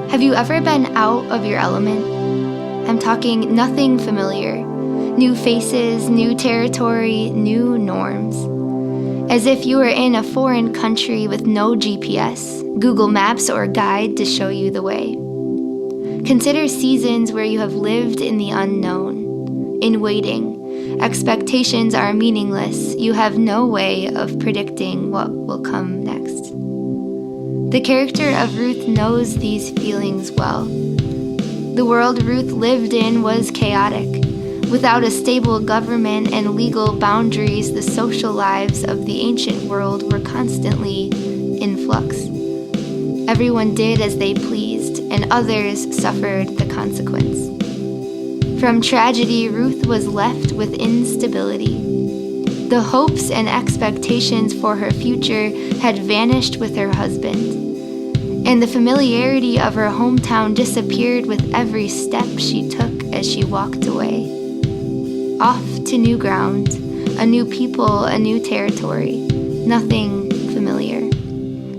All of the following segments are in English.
Have you ever been out of your element? I'm talking nothing familiar. New faces, new territory, new norms. As if you were in a foreign country with no GPS, Google Maps, or guide to show you the way. Consider seasons where you have lived in the unknown, in waiting. Expectations are meaningless. You have no way of predicting what will come next. The character of Ruth knows these feelings well. The world Ruth lived in was chaotic. Without a stable government and legal boundaries, the social lives of the ancient world were constantly in flux. Everyone did as they pleased, and others suffered the consequence. From tragedy, Ruth was left with instability. The hopes and expectations for her future had vanished with her husband, and the familiarity of her hometown disappeared with every step she took as she walked away. Off to new ground, a new people, a new territory, nothing familiar.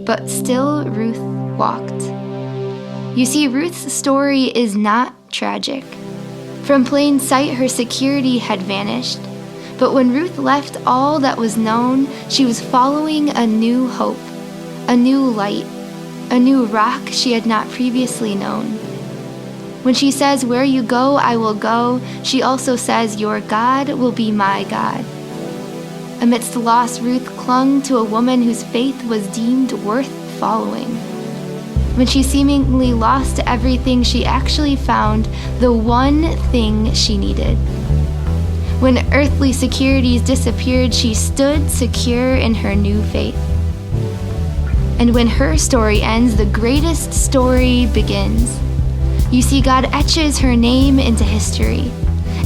But still Ruth walked. You see, Ruth's story is not tragic. From plain sight, her security had vanished. But when Ruth left all that was known, she was following a new hope, a new light, a new rock she had not previously known. When she says, "Where you go, I will go," she also says, "Your God will be my God." Amidst loss, Ruth clung to a woman whose faith was deemed worth following. When she seemingly lost everything, she actually found the one thing she needed. When earthly securities disappeared, she stood secure in her new faith. And when her story ends, the greatest story begins. You see, God etches her name into history,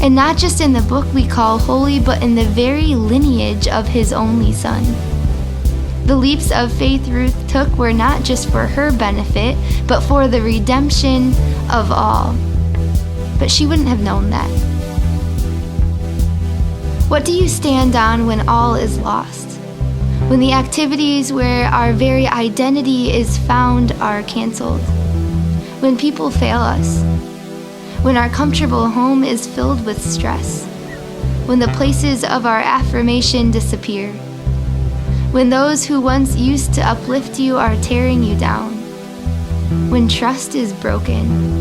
and not just in the book we call holy, but in the very lineage of His only Son. The leaps of faith Ruth took were not just for her benefit, but for the redemption of all. But she wouldn't have known that. What do you stand on when all is lost? When the activities where our very identity is found are canceled? When people fail us? When our comfortable home is filled with stress? When the places of our affirmation disappear? When those who once used to uplift you are tearing you down? When trust is broken?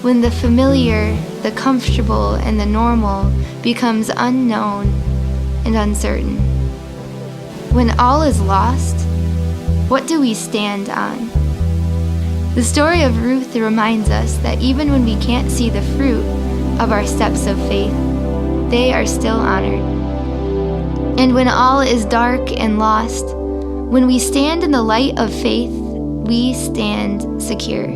When the familiar, the comfortable, and the normal becomes unknown and uncertain? When all is lost, what do we stand on? The story of Ruth reminds us that even when we can't see the fruit of our steps of faith, they are still honored. And when all is dark and lost, when we stand in the light of faith, we stand secure.